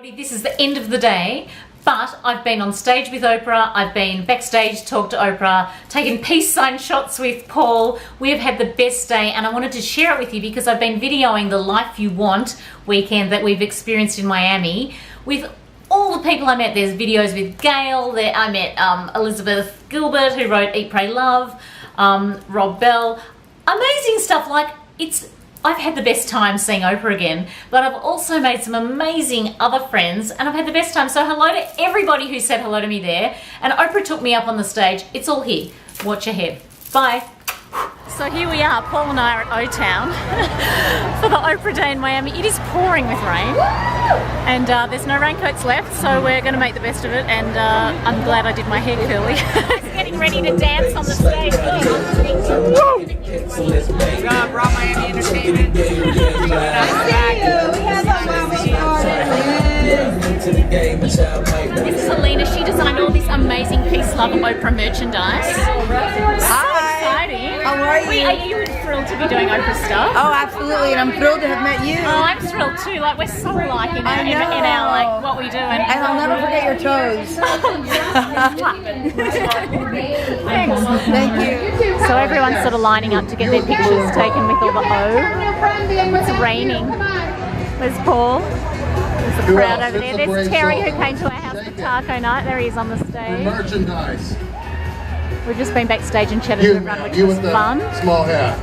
everybody, this is the end of the day, but I've been on stage with Oprah, I've been backstage, talked to Oprah, taken peace sign shots with Paul. We have had the best day and I wanted to share it with you because I've been videoing the Life You Want weekend that we've experienced in Miami with all the people I met. There's videos with Gayle, I met Elizabeth Gilbert who wrote Eat, Pray, Love, Rob Bell. Amazing stuff. I've had the best time seeing Oprah again, but I've also made some amazing other friends and I've had the best time. So hello to everybody who said hello to me there. And Oprah took me up on the stage. It's all here. Watch ahead. Bye. So here we are, Paul and I are at O-Town for the Oprah Day in Miami. It is pouring with rain and there's no raincoats left, so we're going to make the best of it, and I'm glad I did my hair curly. Getting ready to dance on the stage. Raw Miami Entertainment. We have a mama's party. This is Helena. She designed all this amazing Peace, Love, Oprah merchandise. How are you? Are you thrilled to be doing Oprah stuff? Oh, absolutely, and I'm thrilled to have met you. Oh, I'm thrilled too. Like, we're so alike in our like what we do. And I'll never forget your toes. Thanks. Thank you. So everyone's sort of lining up to get their pictures taken with all the O. It's raining. There's Paul. There's the crowd over there. There's Terry who came to our house for taco night. There he is on the stage. Merchandise. We've just been backstage and chatted with everyone, which was fun. Small hat.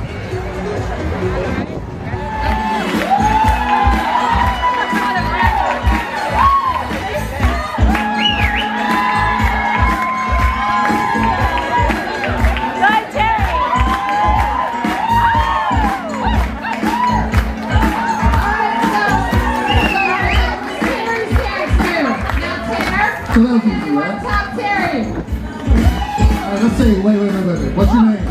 Top Terry. Let's see. Wait. What's your name?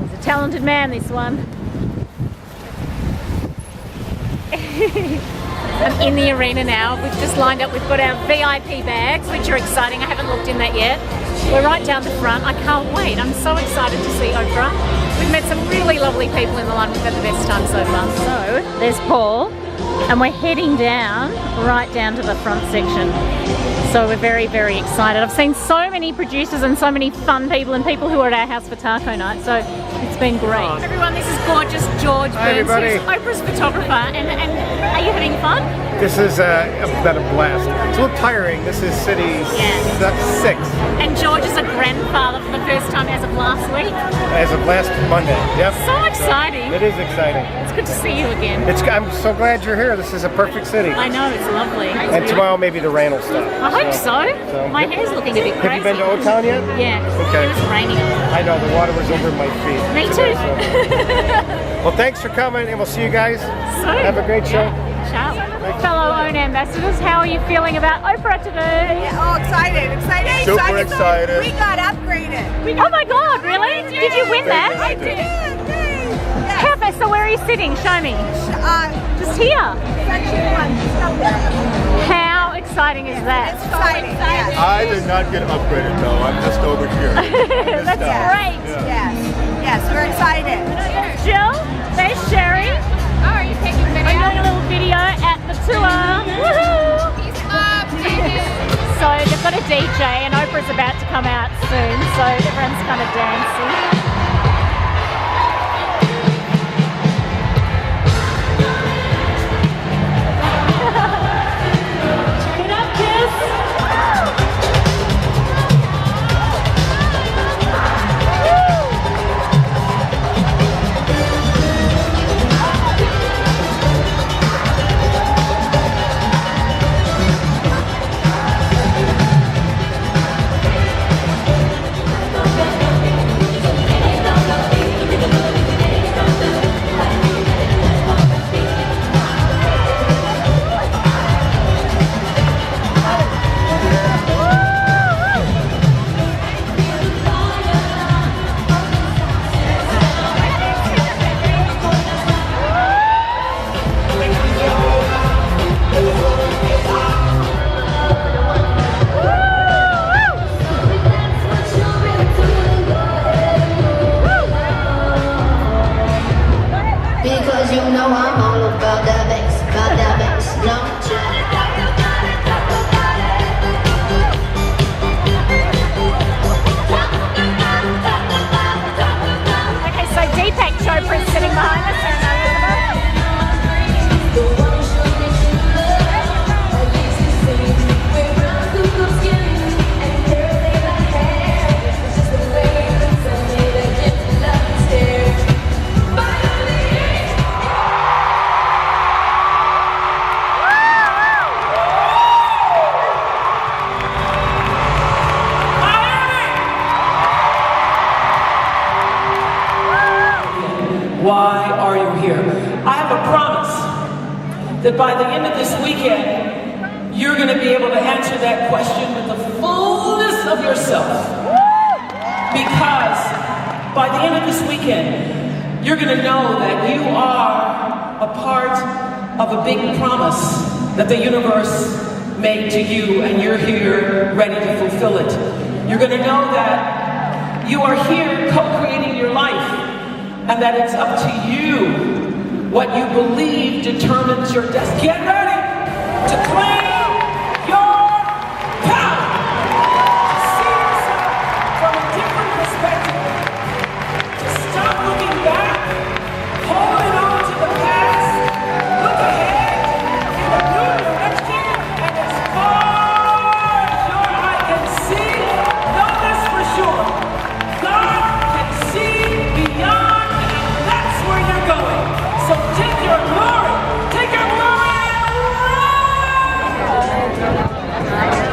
He's a talented man, this one. I'm in the arena now. We've just lined up. We've got our VIP bags, which are exciting. I haven't looked in that yet. We're right down the front. I can't wait. I'm so excited to see Oprah. We've met some really lovely people in the line. We've had the best time so far. So there's Paul. And we're heading down, right down to the front section. So we're very, very excited. I've seen so many producers and so many fun people and people who are at our house for taco night, so it's been great. Everyone, this is gorgeous George Burns, who's Oprah's photographer, and are you having fun? This is been a blast. It's a little tiring. This is city 6. And George is a grandfather for the first time as of last week. As of last Monday, yep. So exciting. It is exciting. It's good to see you again. I'm so glad you're here. This is a perfect city. I know, it's lovely. And tomorrow maybe the rain will stop. I hope so. My hair's looking a bit crazy. Have you been to O-Town yet? Yeah. Okay. It was raining. I know, the water was over my feet. Me today, too. Well, thanks for coming, and we'll see you guys. Have a great show. Ciao. Fellow OWN ambassadors, how are you feeling about Oprah today? Yeah, oh, excited. Super excited. We got upgraded. Oh my God, really? Did you win that? I did. Yes. Perfect. So where are you sitting? Show me. Just here. Section 1. Up there. How exciting is that? It's exciting. Yes. I did not get upgraded though. I'm just over here. That's great. Yes, we're excited. Jill, there's Sherry. Oh, are you taking video? I'm doing a little video at the tour. Woohoo! Peace love, So they've got a DJ and Oprah's about to come out soon, so everyone's kind of dancing. that by the end of this weekend, you're going to be able to answer that question with the fullness of yourself. Because by the end of this weekend, you're going to know that you are a part of a big promise that the universe made to you, and you're here ready to fulfill it. You're going to know that you are here co-creating your life, and that it's up to you. What you believe determines your destiny. Get ready to claim your power. To see yourself from a different perspective. To stop looking back, holding on to the past, look ahead in the new direction, and as far as your eye can see, know this for sure. God can see beyond, and that's where you're going. So take your glory, and run!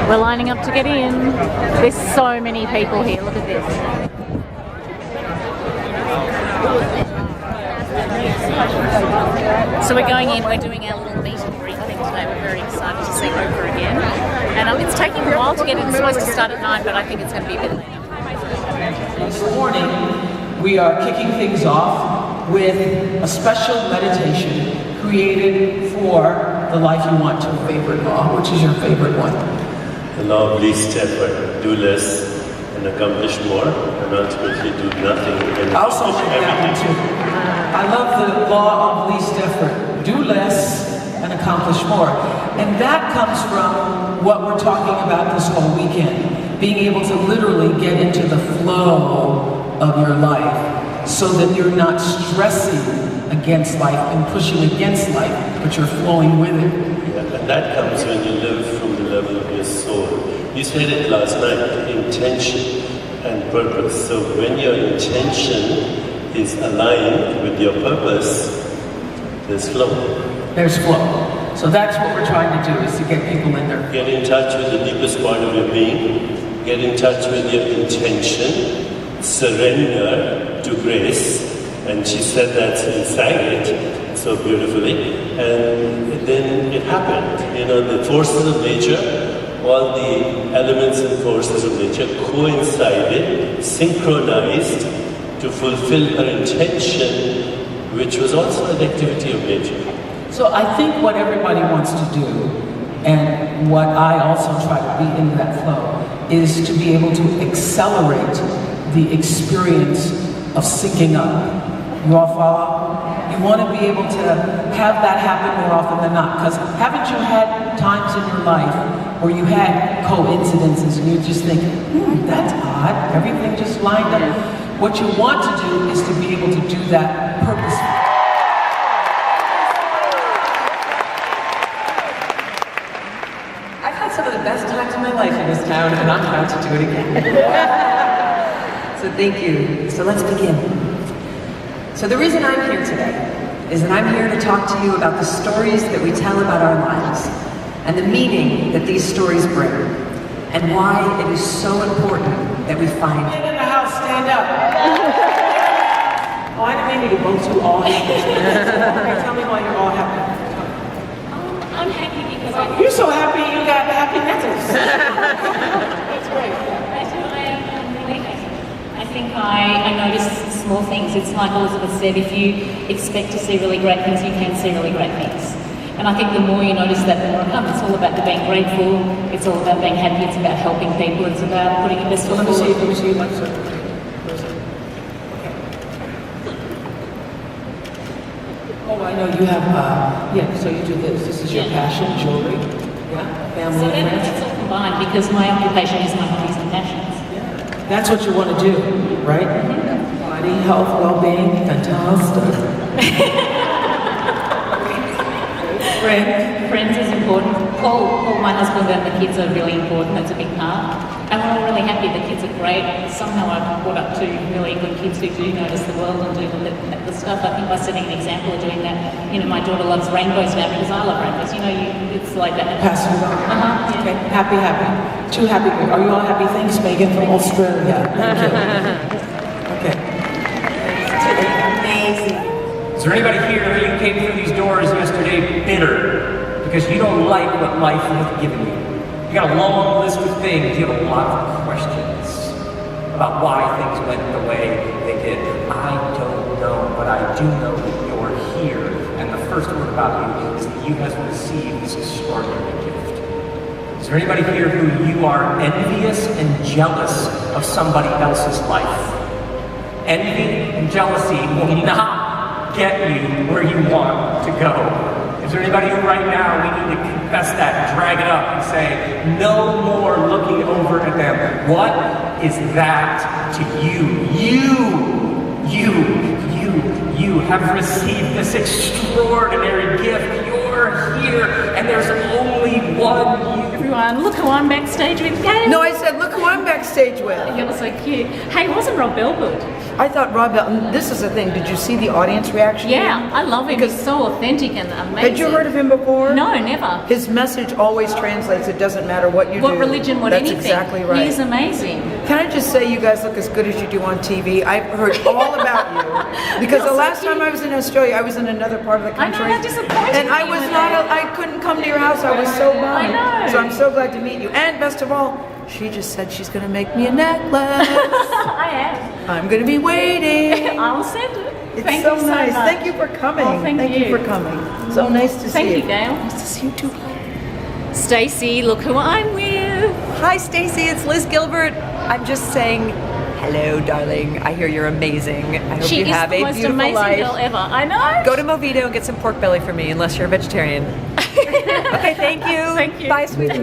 We're lining up to get in. There's so many people here. Look at this. So we're going in. We're doing our little meet and greet thing today. We're very excited to see Oprah again. And it's taking a while to get in. It's supposed to start at 9, but I think it's going to be a bit later. This morning, we are kicking things off with a special meditation created for the life you want to, a favorite law. Which is your favorite one? The law of least effort. Do less and accomplish more, and ultimately do nothing and I also like accomplish that one everything. too. I love the law of least effort. Do less and accomplish more. And that comes from what we're talking about this whole weekend. Being able to literally get into the flow of your life so that you're not stressing against life and pushing against life, but you're flowing with it. Yeah, and that comes when you live from the level of your soul. You said it last night, intention and purpose. So when your intention is aligned with your purpose, there's flow. There's flow. So that's what we're trying to do, is to get people in there. Get in touch with the deepest part of your being. Get in touch with your intention. Surrender to grace. And she said that inside it so beautifully. And then it happened. You know, the forces of nature, all the elements and forces of nature coincided, synchronized to fulfill her intention, which was also an activity of nature. So I think what everybody wants to do, and what I also try to be in that flow, is to be able to accelerate the experience of syncing up. You all follow? You want to be able to have that happen more often than not, because haven't you had times in your life where you had coincidences and you just think, that's odd, everything just lined up. What you want to do is to be able to do that purposefully. I've had some of the best times of my life in this town, and I'm proud to do it again. So thank you. So let's begin. So the reason I'm here today is that I'm here to talk to you about the stories that we tell about our lives and the meaning that these stories bring, and why it is so important that we find. Stand in the house, stand up. Oh, I didn't mean you to both too all happy. Okay, tell me why you're all happy. I'm happy because You're so happy you got a happy necklace. That's great. I'm really happy. I think I notice small things. It's like Elizabeth said, if you expect to see really great things, you can see really great things. And I think the more you notice that, the more it comes. It's all about being grateful. It's all about being happy. It's about helping people. It's about putting your best foot forward. Let me see you. Oh, I know you have, so you do this. This is your passion, jewelry, family So and friends. it's all combined because my occupation is my hobbies and passions. That's what you want to do, right? Body, health, well-being, fantastic. Friends is important. Paul, my husband, and the kids are really important. That's a big part. And we're all really happy. The kids are great. Somehow I've brought up 2 really good kids who do notice the world and do the stuff. I think by setting an example of doing that, my daughter loves rainbows now because I love rainbows. It's like that. Passing it on. Yeah. Okay, happy. 2 happy. Are you all happy? Thanks, Megan from Australia. Thank you. Okay. Amazing. Is there anybody here who came through these doors yesterday bitter because you don't like what life has given you. You got a long list of things, you have a lot of questions about why things went the way they did. I don't know, but I do know that you're here, and the first word about you is that you have received this extraordinary gift. Is there anybody here who you are envious and jealous of somebody else's life? Envy and jealousy will not get you where you want to go. Is there anybody who right now we need to confess that, drag it up and say, no more looking over at them? What is that to you? You have received this extraordinary gift. You're here, and there's only one you. Everyone, look who I'm backstage with, Gayle. No, I said, look who I'm backstage with. You're so cute. Hey, wasn't Rob Bell good? I thought Rob Bell, this is the thing, did you see the audience reaction? Yeah, I love him. He's so authentic and amazing. Had you heard of him before? No, never. His message always translates, it doesn't matter what you do. What religion, what That's anything. Exactly right. He's amazing. Can I just say you guys look as good as you do on TV? I've heard all about you. Because the last time I was in Australia, I was in another part of the country. I know, that disappointed and I me was when I couldn't come to your house, I was so bummed. I know. So I'm so glad to meet you. And best of all, she just said she's gonna make me a necklace. I am. I'm gonna be waiting. I'll send it. It's Thank so you so nice. much. Thank you for coming. Oh, thank you you. for coming. So nice to see Thank you. you, Gayle. Nice to see you too. Stacey, look who I'm with. Hi, Stacey. It's Liz Gilbert. I'm just saying, hello, darling. I hear you're amazing. I hope She you is have the a most beautiful amazing life. girl ever. I know. Go to Movito and get some pork belly for me, unless you're a vegetarian. Okay, thank you. Thank you. Bye, sweetie.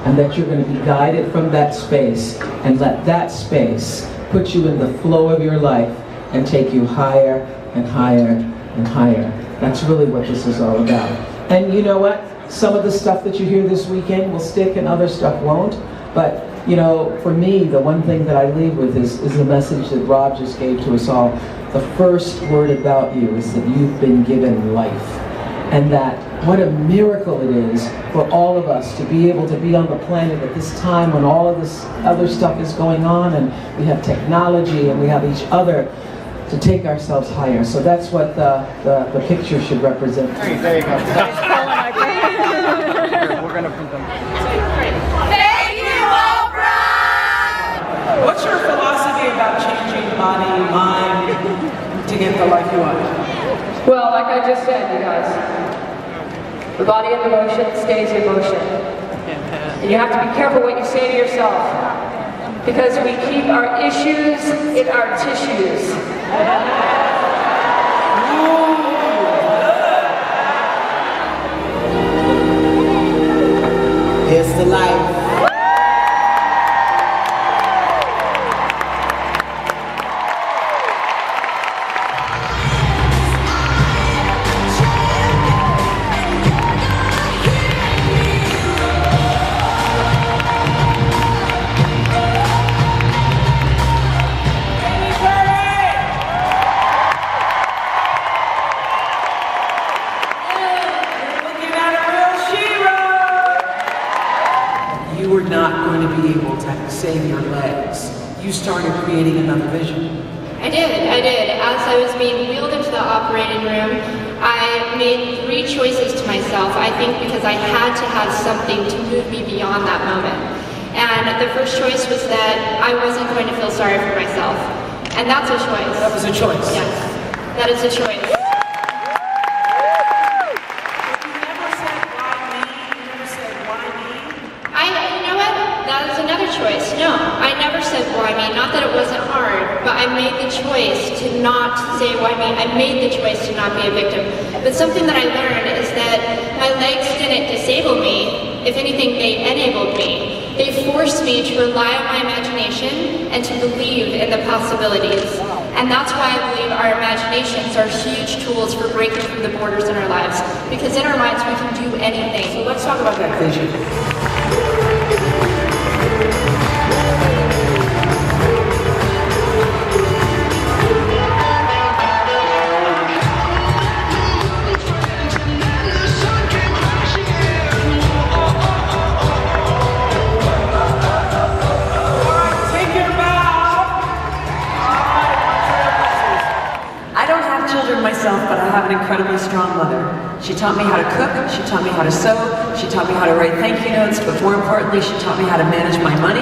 And that you're going to be guided from that space and let that space put you in the flow of your life and take you higher and higher and higher. That's really what this is all about. And you know what? Some of the stuff that you hear this weekend will stick and other stuff won't. But, you know, for me, the one thing that I leave with is the message that Rob just gave to us all. The first word about you is that you've been given life. And that what a miracle it is for all of us to be able to be on the planet at this time when all of this other stuff is going on and we have technology and we have each other to take ourselves higher. So that's what the picture should represent. There you go. We're going to put them. Thank you, Oprah! What's your philosophy about changing body, mind, to get the life you want? Well, like I just said, you guys, the body in motion stays in motion. And you have to be careful what you say to yourself, because we keep our issues in our tissues. It's the life. You were not going to be able to save your legs. You started creating another vision. I did. As I was being wheeled into the operating room, I made 3 choices to myself, I think because I had to have something to move me beyond that moment. And the first choice was that I wasn't going to feel sorry for myself. And that's a choice. That was a choice. Yes, that is a choice. You know what? That is another choice. No, I never said why me. Not that it wasn't hard, but I made the choice to not say why me. I made the choice to not be a victim. But something that I learned is that my legs didn't disable me. If anything, they enabled me. They forced me to rely on my imagination and to believe in the possibilities. And that's why I believe our imaginations are huge tools for breaking through the borders in our lives. Because in our minds, we can do anything. So let's talk about that vision. I don't have children myself, but I have an incredibly strong mother. She taught me how to cook, she taught me how to sew, she taught me how to write thank you notes, but more importantly, she taught me how to manage my money,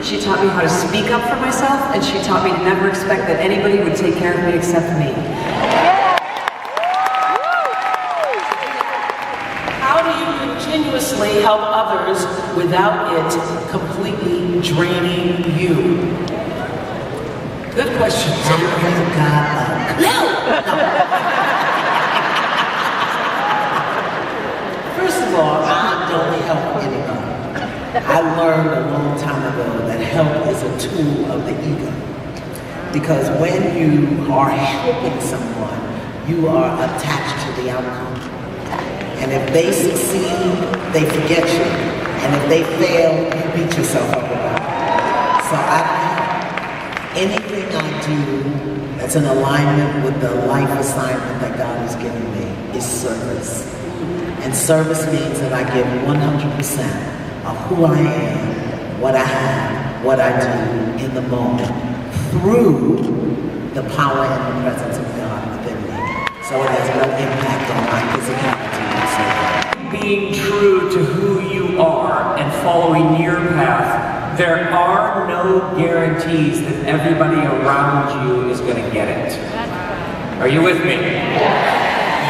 she taught me how to speak up for myself, and she taught me to never expect that anybody would take care of me except me. How do you continuously help others without it completely draining you? Good question. I have got a clue. First of all, I don't help anybody. I learned a long time ago that help is a tool of the ego. Because when you are helping someone, you are attached to the outcome. And if they succeed, they forget you. And if they fail, you beat yourself up about it. So anything I do that's in alignment with the life assignment that God has given me is service. And service means that I give 100% of who I am, what I have, what I do in the moment through the power and the presence of God within me. So it has no impact on my physicality whatsoever. Being true to who you are and following your path, there are no guarantees that everybody around you is going to get it. Are you with me?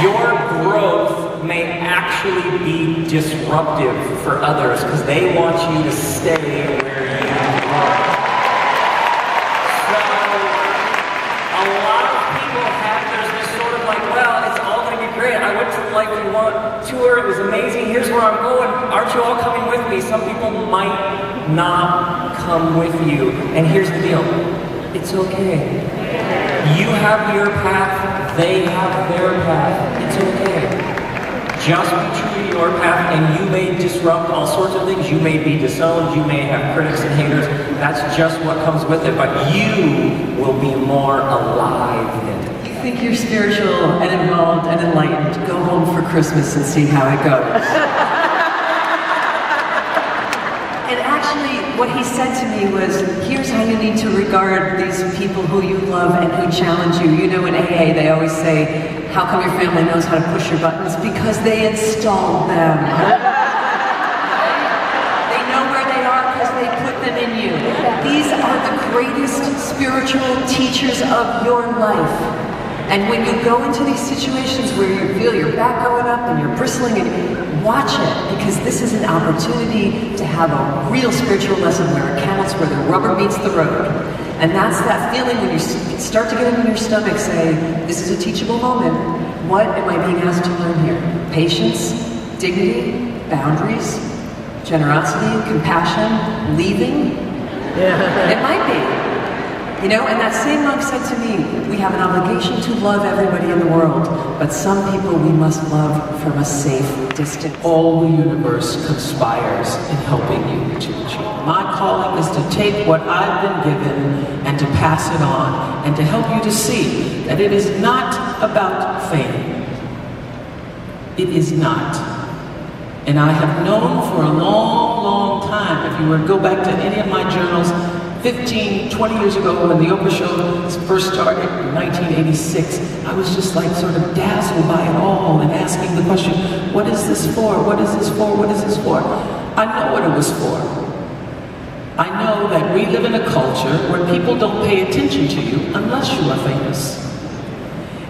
Your growth may actually be disruptive for others because they want you to stay where you are. So, a lot of people have, there's this sort of like, well, it's all going to be great. I went to the Life We Want tour, it was amazing, here's where I'm going, aren't you all coming with me? Some people might not come with you. And here's the deal, it's okay. You have your path, they have their path, it's okay. Just be true to your path, and you may disrupt all sorts of things. You may be disowned, you may have critics and haters. That's just what comes with it, but you will be more alive in it. You think you're spiritual and involved and enlightened, go home for Christmas and see how it goes. And actually, what he said to me was, here's how you need to regard these people who you love and who challenge you. You know, in AA, they always say, how come your family knows how to push your buttons? Because they installed them. They know where they are because they put them in you. These are the greatest spiritual teachers of your life. And when you go into these situations where you feel your back going up and you're bristling, and watch it, because this is an opportunity to have a real spiritual lesson where it counts, where the rubber meets the road. And that's that feeling when you start to get it in your stomach, say, this is a teachable moment. What am I being asked to learn here? Patience, dignity, boundaries, generosity, compassion, leaving? Yeah. It might be. You know, and that same monk said to me, we have an obligation to love everybody in the world, but some people we must love from a safe distance. All the universe conspires in helping you to achieve. My calling is to take what I've been given and to pass it on and to help you to see that it is not about fame. It is not. And I have known for a long, long time, if you were to go back to any of my journals, 15, 20 years ago when the Oprah show first started in 1986, I was just like sort of dazzled by it all and asking the question, what is this for? What is this for? What is this for? I know what it was for. I know that we live in a culture where people don't pay attention to you unless you are famous.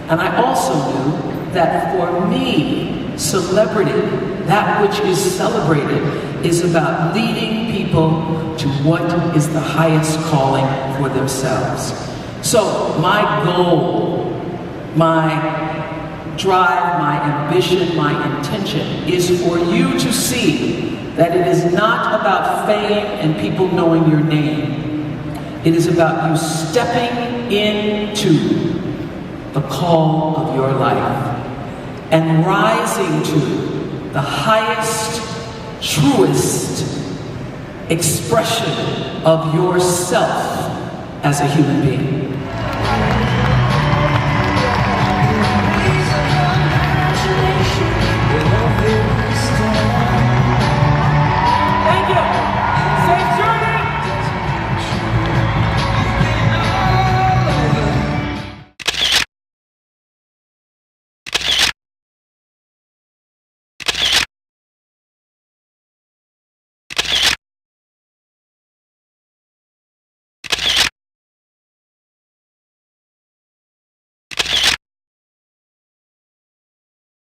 And I also knew that for me, celebrity, that which is celebrated, is about leading people to what is the highest calling for themselves. So my goal, my drive, my ambition, my intention is for you to see that it is not about fame and people knowing your name. It is about you stepping into the call of your life and rising to the highest, truest expression of yourself as a human being.